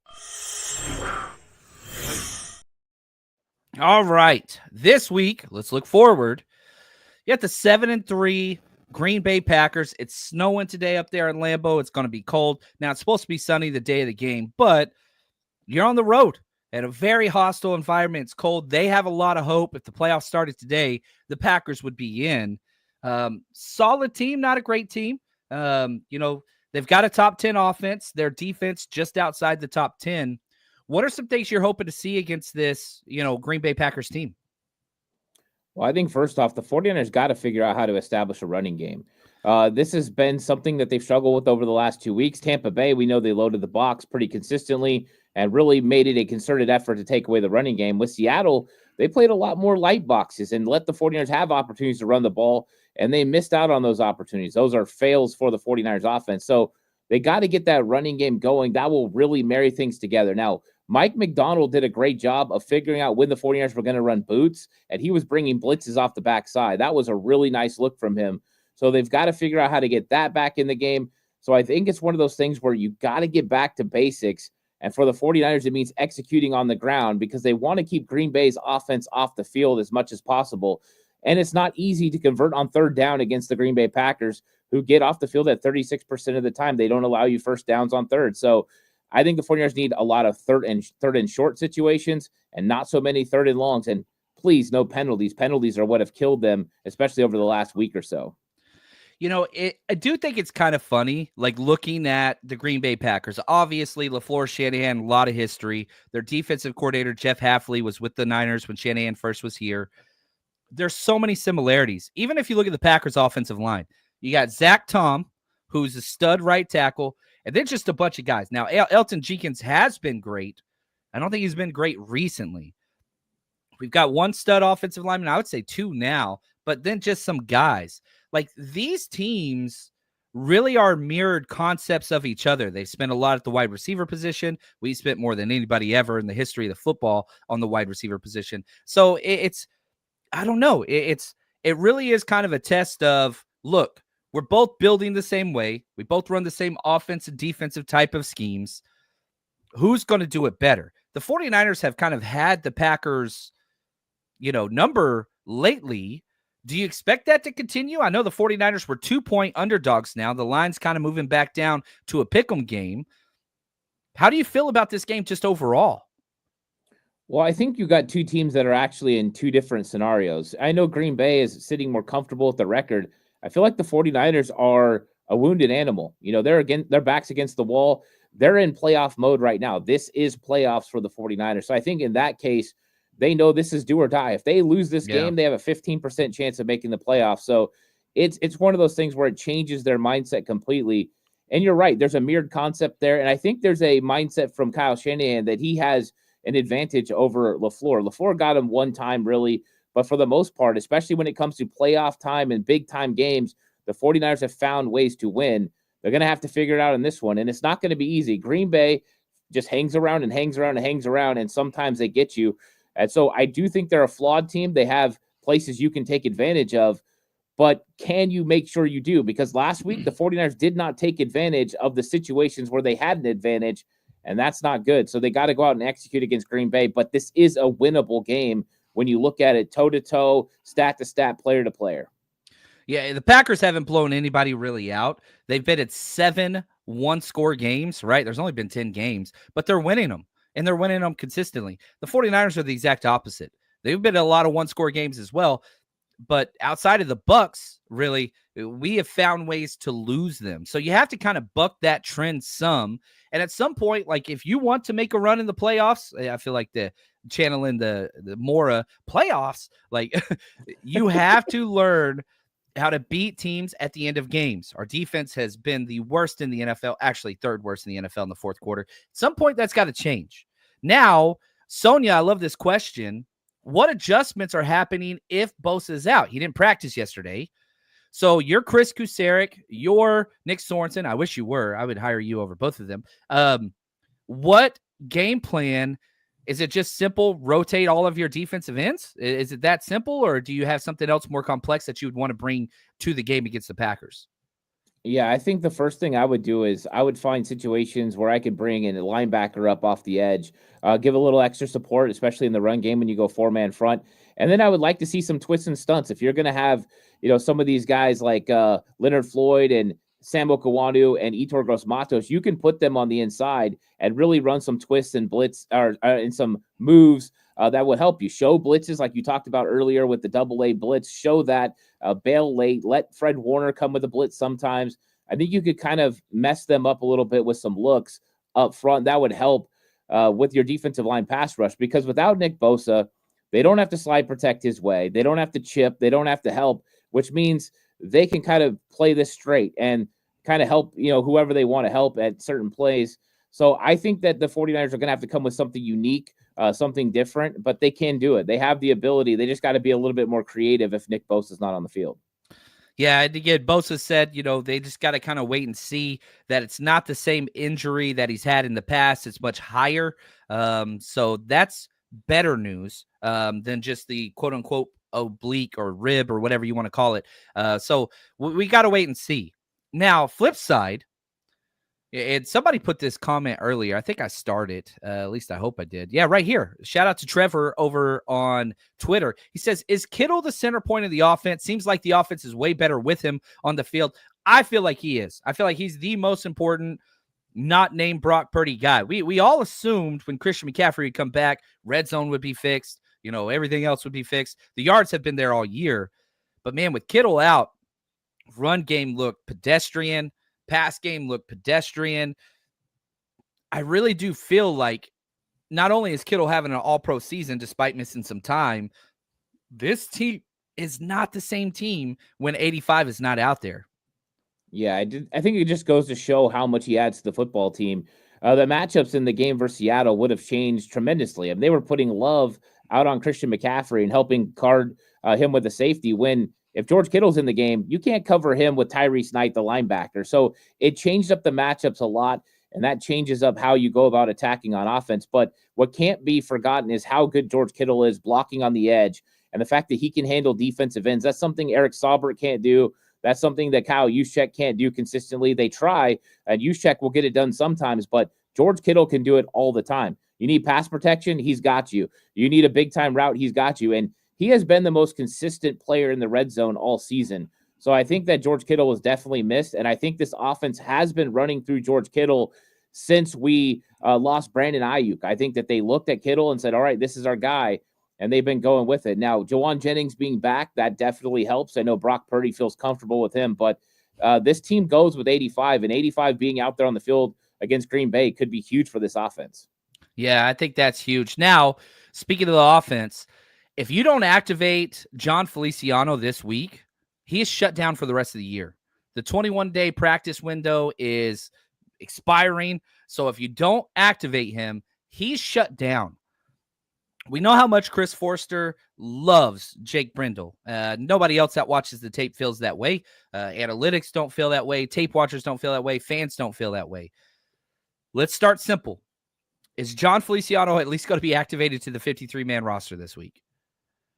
All right. This week, let's look forward. You got the 7-3 Green Bay Packers. It's snowing today up there in Lambeau. It's going to be cold. Now, it's supposed to be sunny the day of the game, but you're on the road. At a very hostile environment. It's cold. They have a lot of hope. If the playoffs started today, the Packers would be in. Solid team, not a great team. They've got a top 10 offense. Their defense just outside the top 10. What are some things you're hoping to see against this, Green Bay Packers team? Well, I think first off, the 49ers got to figure out how to establish a running game. This has been something that they've struggled with over the last 2 weeks. Tampa Bay, we know they loaded the box pretty consistently and really made it a concerted effort to take away the running game. With Seattle, they played a lot more light boxes and let the 49ers have opportunities to run the ball, and they missed out on those opportunities. Those are fails for the 49ers offense. So they got to get that running game going. That will really marry things together. Now, Mike McDonald did a great job of figuring out when the 49ers were going to run boots, and he was bringing blitzes off the backside. That was a really nice look from him. So they've got to figure out how to get that back in the game. So I think it's one of those things where you got to get back to basics. And for the 49ers, it means executing on the ground because they want to keep Green Bay's offense off the field as much as possible. And it's not easy to convert on third down against the Green Bay Packers, who get off the field at 36% of the time. They don't allow you first downs on third. So I think the 49ers need a lot of third and short situations and not so many third and longs. And please, no penalties. Penalties are what have killed them, especially over the last week or so. I do think it's kind of funny, like looking at the Green Bay Packers. Obviously, LaFleur, Shanahan, a lot of history. Their defensive coordinator, Jeff Hafley, was with the Niners when Shanahan first was here. There's so many similarities. Even if you look at the Packers' offensive line, You got Zach Tom, who's a stud right tackle, and then just a bunch of guys. Now, Elton Jenkins has been great. I don't think he's been great recently. We've got one stud offensive lineman. I would say two now, but then just some guys. Like, these teams really are mirrored concepts of each other. They spent a lot at the wide receiver position. We spent more than anybody ever in the history of the football on the wide receiver position. So it's I don't know. It really is kind of a test of, look, we're both building the same way. We both run the same offensive, defensive type of schemes. Who's going to do it better? The 49ers have kind of had the Packers, number lately. Do you expect that to continue? I know the 49ers were 2-point underdogs now. The line's kind of moving back down to a pick'em game. How do you feel about this game just overall? Well, I think you got two teams that are actually in two different scenarios. I know Green Bay is sitting more comfortable with the record. I feel like the 49ers are a wounded animal. Their backs against the wall. They're in playoff mode right now. This is playoffs for the 49ers. So I think in that case, they know this is do or die. If they lose this game, they have a 15% chance of making the playoffs. So it's one of those things where it changes their mindset completely. And you're right. There's a mirrored concept there. And I think there's a mindset from Kyle Shanahan that he has an advantage over LaFleur. LaFleur got him one time, really. But for the most part, especially when it comes to playoff time and big-time games, the 49ers have found ways to win. They're going to have to figure it out in this one, and it's not going to be easy. Green Bay just hangs around and hangs around and hangs around, and sometimes they get you. And so I do think they're a flawed team. They have places you can take advantage of, but can you make sure you do? Because last week, the 49ers did not take advantage of the situations where they had an advantage, and that's not good. So they got to go out and execute against Green Bay, but this is a winnable game when you look at it toe-to-toe, stat-to-stat, player-to-player. Yeah, the Packers haven't blown anybody really out. They've been at 7 one-score games, right? There's only been 10 games, but they're winning them, and they're winning them consistently. The 49ers are the exact opposite. They've been at a lot of one-score games as well, but outside of the Bucs, really, we have found ways to lose them. So you have to kind of buck that trend some. And at some point, like, if you want to make a run in the playoffs, I feel like channeling the Mora playoffs, like, you have to learn how to beat teams at the end of games. Our defense has been the worst in the NFL, actually third worst in the NFL in the fourth quarter. At some point, that's got to change. Now, Sonia, I love this question. What adjustments are happening if Bosa is out? He didn't practice yesterday. So you're Chris Kusarek, you're Nick Sorensen. I wish you were. I would hire you over both of them. What game plan? Is it just simple, rotate all of your defensive ends? Is it that simple, or do you have something else more complex that you would want to bring to the game against the Packers? Yeah, I think the first thing I would do is I would find situations where I could bring in a linebacker up off the edge, give a little extra support, especially in the run game when you go 4-man front. And then I would like to see some twists and stunts. If you're going to have, some of these guys like Leonard Floyd and Sam Okawanu and Etor Gross-Matos, you can put them on the inside and really run some twists and blitz or in some moves that will help you. Show blitzes like you talked about earlier with the double-A blitz. Show that, bail late. Let Fred Warner come with a blitz sometimes. I think you could kind of mess them up a little bit with some looks up front. That would help with your defensive line pass rush, because without Nick Bosa, they don't have to slide protect his way. They don't have to chip. They don't have to help, which means they can kind of play this straight and kind of help, whoever they want to help at certain plays. So I think that the 49ers are going to have to come with something unique, something different, but they can do it. They have the ability. They just got to be a little bit more creative if Nick Bosa is not on the field. Yeah, and again, Bosa said, they just got to kind of wait and see that it's not the same injury that he's had in the past. It's much higher. So that's better news than just the quote-unquote oblique or rib or whatever you want to call it. So we got to wait and see. Now, flip side, and somebody put this comment earlier. I think I started. At least I hope I did. Yeah, right here. Shout out to Trevor over on Twitter. He says, is Kittle the center point of the offense? Seems like the offense is way better with him on the field. I feel like he is. I feel like he's the most important not named Brock Purdy guy. We all assumed when Christian McCaffrey would come back, red zone would be fixed. Everything else would be fixed. The yards have been there all year. But, man, with Kittle out, run game looked pedestrian. Pass game looked pedestrian. I really do feel like not only is Kittle having an all-pro season despite missing some time, this team is not the same team when 85 is not out there. Yeah, I think it just goes to show how much he adds to the football team. The matchups in the game versus Seattle would have changed tremendously. I mean, they were putting Love out on Christian McCaffrey and helping guard him with the safety. When if George Kittle's in the game, you can't cover him with Tyrese Knight, the linebacker. So it changed up the matchups a lot, and that changes up how you go about attacking on offense. But what can't be forgotten is how good George Kittle is blocking on the edge, and the fact that he can handle defensive ends. That's something Eric Saubert can't do. That's something that Kyle Juszczyk can't do consistently. They try, and Juszczyk will get it done sometimes, but George Kittle can do it all the time. You need pass protection, he's got you. You need a big-time route, he's got you. And he has been the most consistent player in the red zone all season. So I think that George Kittle was definitely missed, and I think this offense has been running through George Kittle since we lost Brandon Ayuk. I think that they looked at Kittle and said, all right, this is our guy, and they've been going with it. Now, Jawan Jennings being back, that definitely helps. I know Brock Purdy feels comfortable with him, but this team goes with 85, and 85 being out there on the field against Green Bay could be huge for this offense. Yeah, I think that's huge. Now, speaking of the offense, if you don't activate John Feliciano this week, he is shut down for the rest of the year. The 21-day practice window is expiring, so if you don't activate him, he's shut down. We know how much Chris Forster loves Jake Brendel. Nobody else that watches the tape feels that way. Analytics don't feel that way. Tape watchers don't feel that way. Fans don't feel that way. Let's start simple. Is John Feliciano at least going to be activated to the 53-man roster this week?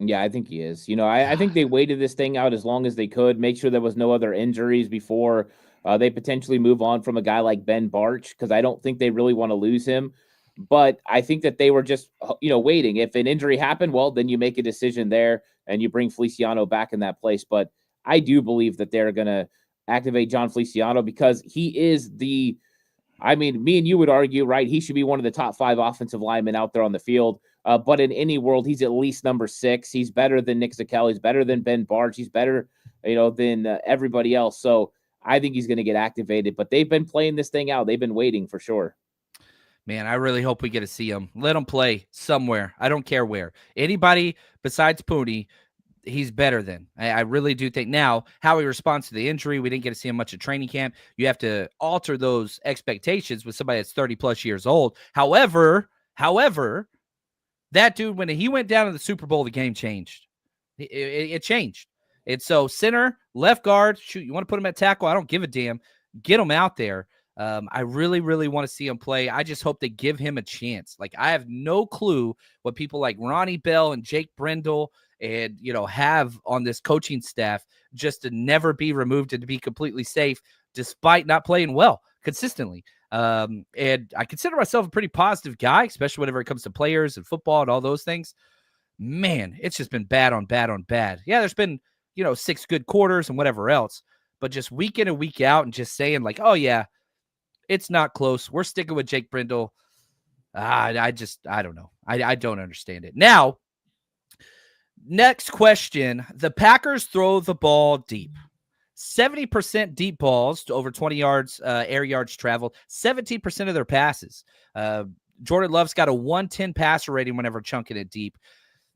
Yeah, I think he is. I think they waited this thing out as long as they could, make sure there was no other injuries before they potentially move on from a guy like Ben Barch, because I don't think they really want to lose him. But I think that they were just, waiting. If an injury happened, well, then you make a decision there and you bring Feliciano back in that place. But I do believe that they're going to activate John Feliciano because he is me and you would argue, right? He should be one of the top 5 offensive linemen out there on the field. But in any world, he's at least number 6. He's better than Nick Zakelj. He's better than Ben Barch. He's better, than everybody else. So I think he's going to get activated. But they've been playing this thing out. They've been waiting for sure. Man, I really hope we get to see him. Let him play somewhere. I don't care where. Anybody besides Pooney, he's better than. I really do think. Now, how he responds to the injury, we didn't get to see him much at training camp. You have to alter those expectations with somebody that's 30-plus years old. However, that dude, when he went down in the Super Bowl, the game changed. It changed. And so center, left guard, shoot, you want to put him at tackle? I don't give a damn. Get him out there. I really, really want to see him play. I just hope they give him a chance. Like, I have no clue what people like Ronnie Bell and Jake Brendel and, have on this coaching staff just to never be removed and to be completely safe despite not playing well consistently. And I consider myself a pretty positive guy, especially whenever it comes to players and football and all those things. Man, it's just been bad on bad on bad. Yeah, there's been, 6 good quarters and whatever else, but just week in and week out and just saying like, oh yeah, it's not close. We're sticking with Jake Brendel. I don't know. I don't understand it. Now, next question. The Packers throw the ball deep. 70% deep balls to over 20 yards, air yards traveled. 17% of their passes. Jordan Love's got a 110 passer rating whenever chunking it deep.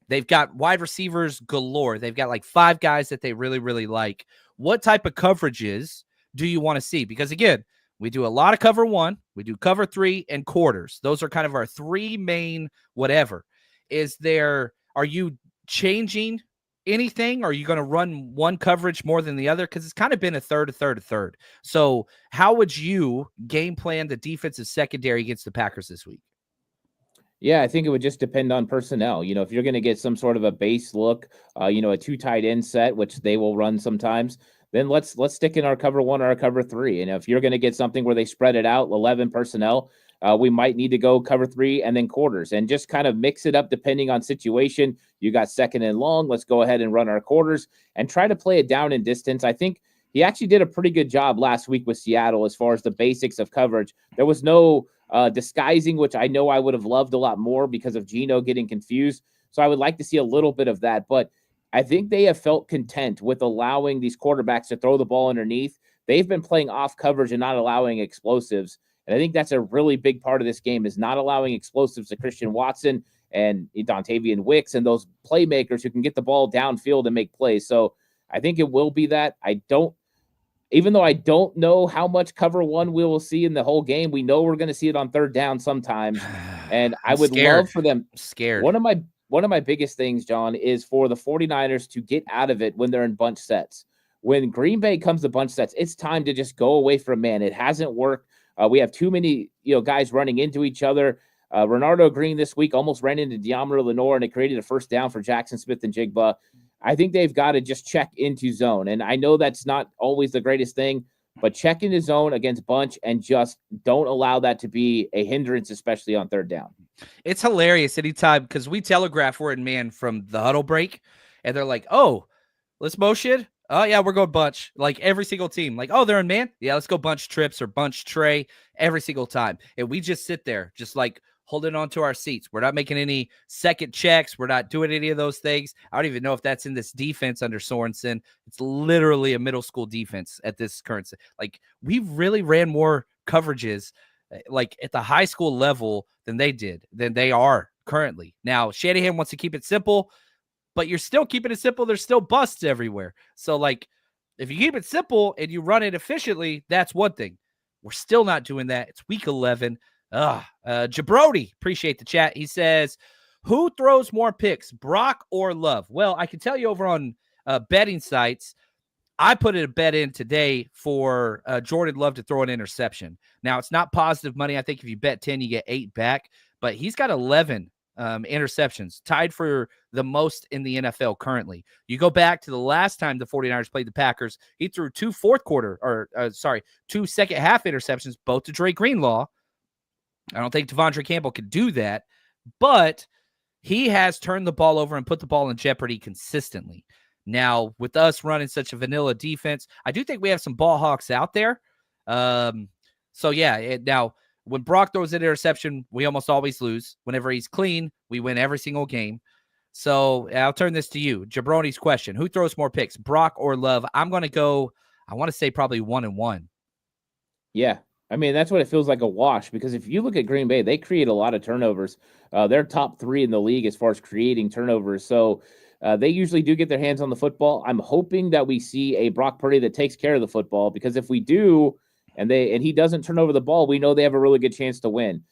They've got wide receivers galore. They've got like 5 guys that they really, really like. What type of coverages do you want to see? Because again, we do a lot of cover 1, we do cover 3 and quarters. Those are kind of our 3 main whatever. Are you changing anything? Are you going to run one coverage more than the other? Because it's kind of been a third. So how would you game plan the defensive secondary against the Packers this week? Yeah, I think it would just depend on personnel. If you're going to get some sort of a base look, a 2 tight end set, which they will run sometimes, then let's stick in our cover 1 or our cover 3. And if you're going to get something where they spread it out, 11 personnel, we might need to go cover 3 and then quarters and just kind of mix it up depending on situation. You got second and long. Let's go ahead and run our quarters and try to play it down in distance. I think he actually did a pretty good job last week with Seattle as far as the basics of coverage. There was no disguising, which I know I would have loved a lot more because of Geno getting confused. So I would like to see a little bit of that. But I think they have felt content with allowing these quarterbacks to throw the ball underneath. They've been playing off coverage and not allowing explosives. And I think that's a really big part of this game is not allowing explosives to Christian Watson and Dontavian Wicks and those playmakers who can get the ball downfield and make plays. So I think it will be that. even though I don't know how much cover one we will see in the whole game, we know we're going to see it on third down sometimes. And I would love for them. I'm scared. One of my biggest things, John, is for the 49ers to get out of it when they're in bunch sets. When Green Bay comes to bunch sets, it's time to just go away from man. It hasn't worked. We have too many, guys running into each other. Renardo Green this week almost ran into De'Amara Lenore, and it created a first down for Jackson Smith and Jigba. I think they've got to just check into zone. And I know that's not always the greatest thing, but check into zone against bunch and just don't allow that to be a hindrance, especially on third down. It's hilarious anytime because we telegraph we're in man from the huddle break, and they're like, oh, let's motion. Oh, yeah, we're going bunch. Like every single team. Like, oh, they're in man. Yeah, let's go bunch trips or bunch tray every single time. And we just sit there just like holding on to our seats. We're not making any second checks. We're not doing any of those things. I don't even know if that's in this defense under Sorensen. It's literally a middle school defense at this current. Like, we really ran more coverages like at the high school level than they are currently. Now, Shanahan wants to keep it simple, but you're still keeping it simple. There's still busts everywhere. So, like, if you keep it simple and you run it efficiently, that's one thing. We're still not doing that. It's week 11. Jabroni, appreciate the chat. He says, who throws more picks, Brock or Love? Well, I can tell you over on betting sites, I put a bet in today for Jordan Love to throw an interception. Now, it's not positive money. I think if you bet 10, you get 8 back. But he's got 11 interceptions, tied for the most in the NFL currently. You go back to the last time the 49ers played the Packers, he threw 2 second half interceptions, both to Dre Greenlaw. I don't think Devondre Campbell could do that, but he has turned the ball over and put the ball in jeopardy consistently. Now, with us running such a vanilla defense, I do think we have some ball hawks out there. So, yeah, now, when Brock throws an interception, we almost always lose. Whenever he's clean, we win every single game. So, I'll turn this to you. Jabroni's question, who throws more picks, Brock or Love? I'm going to go, I want to say probably 1-1. Yeah. I mean, that's what it feels like, a wash, because if you look at Green Bay, they create a lot of turnovers. They're top 3 in the league as far as creating turnovers. So they usually do get their hands on the football. I'm hoping that we see a Brock Purdy that takes care of the football, because if we do, and he doesn't turn over the ball, we know they have a really good chance to win.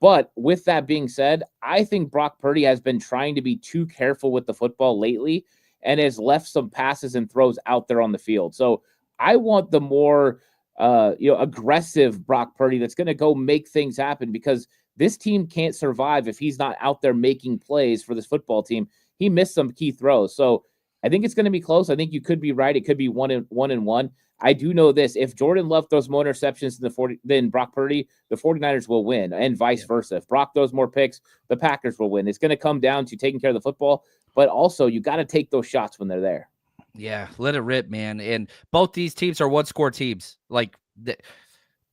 But with that being said, I think Brock Purdy has been trying to be too careful with the football lately and has left some passes and throws out there on the field. So I want the more aggressive Brock Purdy that's going to go make things happen, because this team can't survive if he's not out there making plays for this football team. He missed some key throws. So I think it's going to be close. I think you could be right. It could be 1-1. I do know this. If Jordan Love throws more interceptions than Brock Purdy, the 49ers will win, and vice versa. If Brock throws more picks, the Packers will win. It's going to come down to taking care of the football, but also you got to take those shots when they're there. Yeah, let it rip, man. And both these teams are one-score teams. Like,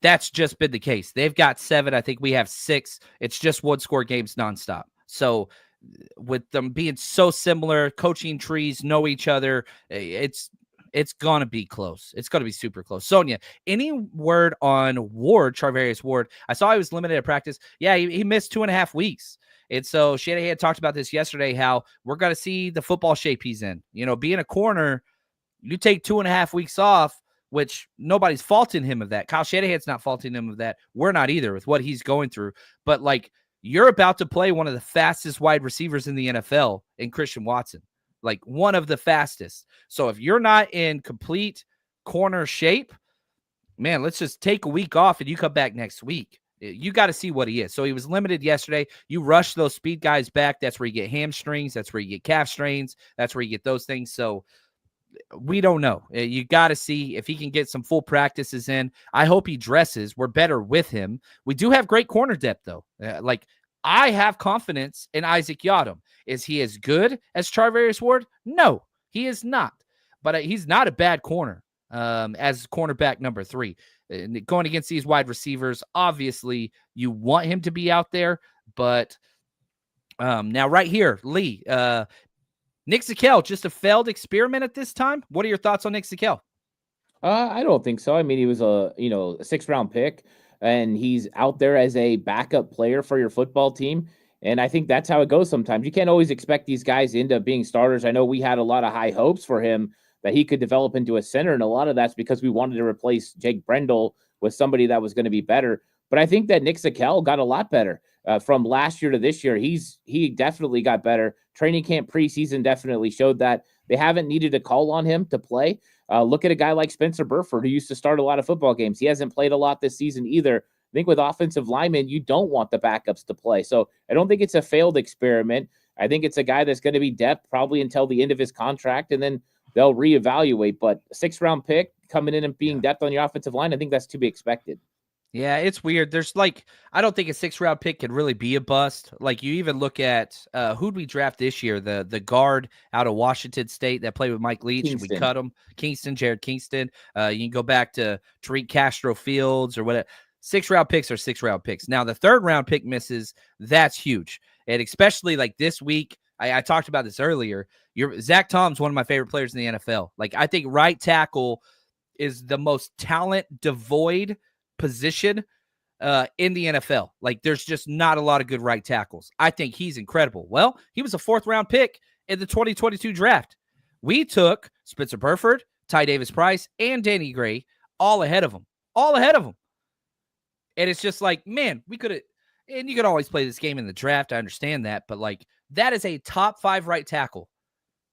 that's just been the case. They've got 7. I think we have 6. It's just one-score games nonstop. So with them being so similar, coaching trees know each other, it's going to be close. It's going to be super close. Sonia, any word on Ward, Charvarius Ward? I saw he was limited at practice. Yeah, he missed 2.5 weeks. And so Shanahan talked about this yesterday, how we're going to see the football shape he's in. Being a corner, you take 2.5 weeks off, which nobody's faulting him of that. Kyle Shanahan's not faulting him of that. We're not either with what he's going through. But, like, you're about to play one of the fastest wide receivers in the NFL in Christian Watson. Like, one of the fastest. So if you're not in complete corner shape, man, let's just take a week off and you come back next week. You got to see what he is. So he was limited yesterday. You rush those speed guys back. That's where you get hamstrings. That's where you get calf strains. That's where you get those things. So we don't know. You got to see if he can get some full practices in. I hope he dresses. We're better with him. We do have great corner depth, though. I have confidence in Isaac Yiadom. Is he as good as Charvarius Ward? No, he is not. But he's not a bad corner as cornerback number 3. Going against these wide receivers, obviously you want him to be out there. But now right here, Lee, Nick Zakelj, just a failed experiment at this time. What are your thoughts on Nick Zakelj? I don't think so. I mean, he was a 6th-round pick, and he's out there as a backup player for your football team. And I think that's how it goes sometimes. You can't always expect these guys to end up being starters. I know we had a lot of high hopes for him that he could develop into a center. And a lot of that's because we wanted to replace Jake Brendel with somebody that was going to be better. But I think that Nick Zakelj got a lot better from last year to this year. He definitely got better. Training camp preseason definitely showed that. They haven't needed to call on him to play. Look at a guy like Spencer Burford, who used to start a lot of football games. He hasn't played a lot this season either. I think with offensive linemen, you don't want the backups to play. So I don't think it's a failed experiment. I think it's a guy that's going to be depth probably until the end of his contract, and then they'll reevaluate. But a 6th-round pick coming in and being depth on your offensive line, I think that's to be expected. Yeah, it's weird. There's I don't think a 6th-round pick can really be a bust. Like, you even look at who'd we draft this year? The guard out of Washington State that played with Mike Leach. Kingston. We cut him. Jared Kingston. You can go back to Tariq Castro Fields or whatever. 6th-round picks are 6th-round picks. Now, the 3rd-round pick misses. That's huge. And especially like this week, I talked about this earlier. Zach Tom's one of my favorite players in the NFL. Like, I think right tackle is the most talent devoid position in the NFL. Like, there's just not a lot of good right tackles. I think he's incredible. Well, he was a 4th-round pick in the 2022 draft. We took Spencer Burford, Ty Davis Price, and Danny Gray all ahead of him. And it's just like, man, we could have, and you could always play this game in the draft. I understand that. But like, that is a top 5 right tackle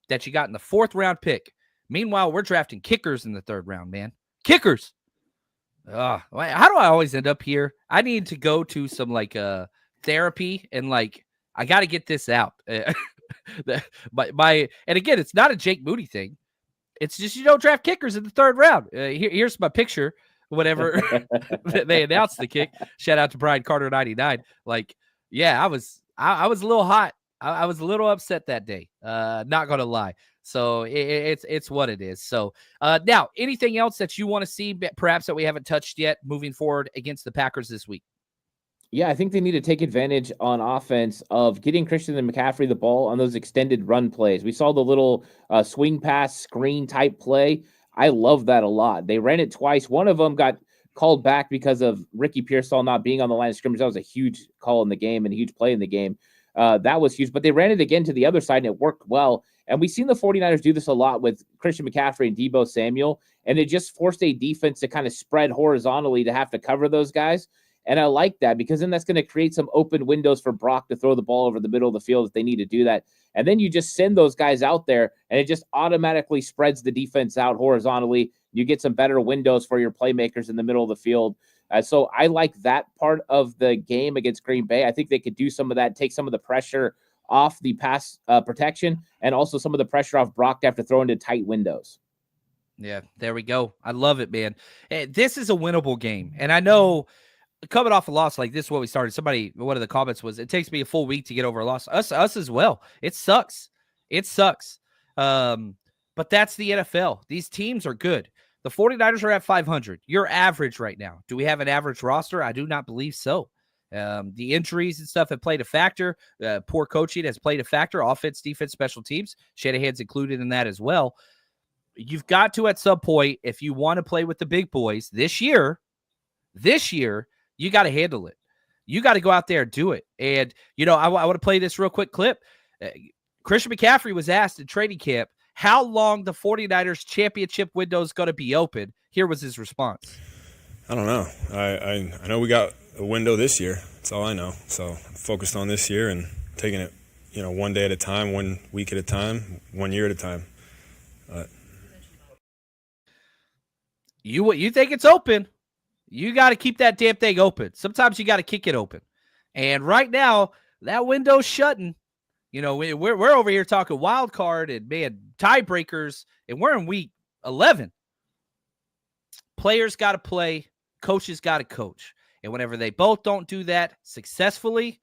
that you got in the 4th-round pick. Meanwhile, we're drafting kickers in the 3rd round, man. Kickers. How do I always end up here? I need to go to some like therapy and like, I got to get this out. And again, it's not a Jake Moody thing. It's just, you don't draft kickers in the 3rd round. Here's my picture. Whenever they announced the kick, shout out to Brian Carter 99. Like, yeah, I was a little hot. I was a little upset that day. Not gonna lie. So it's what it is. So now, anything else that you want to see, perhaps that we haven't touched yet, moving forward against the Packers this week? Yeah, I think they need to take advantage on offense of getting Christian and McCaffrey the ball on those extended run plays. We saw the little swing pass screen type play. I love that a lot. They ran it twice. One of them got called back because of Ricky Pearsall not being on the line of scrimmage. That was a huge call in the game and a huge play in the game. That was huge. But they ran it again to the other side, and it worked well. And we've seen the 49ers do this a lot with Christian McCaffrey and Deebo Samuel, and it just forced a defense to kind of spread horizontally to have to cover those guys. And I like that because then that's going to create some open windows for Brock to throw the ball over the middle of the field if they need to do that. And then you just send those guys out there, and it just automatically spreads the defense out horizontally. You get some better windows for your playmakers in the middle of the field. So I like that part of the game against Green Bay. I think they could do some of that, take some of the pressure off the pass protection, and also some of the pressure off Brock to have to throw into tight windows. Yeah, there we go. I love it, man. This is a winnable game. And I know coming off a loss like this is what we started. One of the comments was, it takes me a full week to get over a loss. Us as well. It sucks. But that's the NFL. These teams are good. The 49ers are at 500. You're average right now. Do we have an average roster? I do not believe so. The injuries and stuff have played a factor. Poor coaching has played a factor. Offense, defense, special teams. Shanahan's included in that as well. You've got to, at some point, if you want to play with the big boys this year, you got to handle it. You got to go out there and do it. And, I want to play this real quick clip. Christian McCaffrey was asked in training camp how long the 49ers championship window is going to be open. Here was his response. I don't know. I know we got a window this year. That's all I know. So I'm focused on this year and taking it, one day at a time, 1 week at a time, 1 year at a time. You think it's open? You got to keep that damn thing open. Sometimes you got to kick it open. And right now, that window's shutting. We're over here talking wild card and, man, tiebreakers, and we're in week 11. Players got to play. Coaches got to coach. And whenever they both don't do that successfully,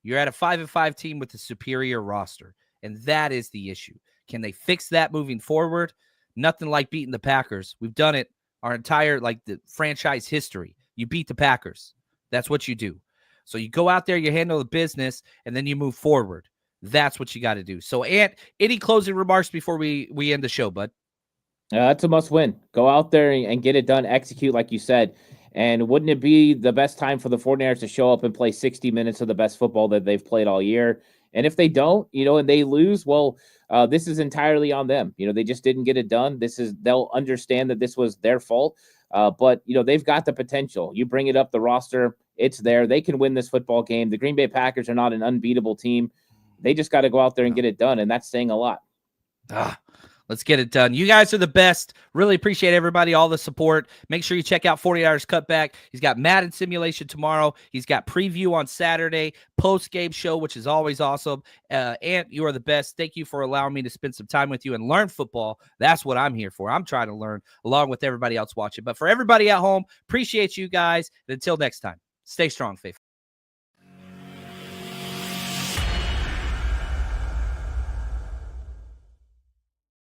you're at a 5-5 team with a superior roster. And that is the issue. Can they fix that moving forward? Nothing like beating the Packers. We've done it our entire, the franchise history. You beat the Packers. That's what you do. So you go out there, you handle the business, and then you move forward. That's what you got to do. So, Ant, any closing remarks before we end the show, bud? It's a must win. Go out there and get it done. Execute, like you said. And wouldn't it be the best time for the 49ers to show up and play 60 minutes of the best football that they've played all year? And if they don't, and they lose, well, this is entirely on them. They just didn't get it done. They'll understand that this was their fault. But they've got the potential. You bring it up, the roster, it's there. They can win this football game. The Green Bay Packers are not an unbeatable team. They just got to go out there and get it done. And that's saying a lot. Let's get it done. You guys are the best. Really appreciate everybody, all the support. Make sure you check out 48 Hours Cutback. He's got Madden Simulation tomorrow. He's got preview on Saturday, post-game show, which is always awesome. Ant, you are the best. Thank you for allowing me to spend some time with you and learn football. That's what I'm here for. I'm trying to learn along with everybody else watching. But for everybody at home, appreciate you guys. And until next time, stay strong, faithful.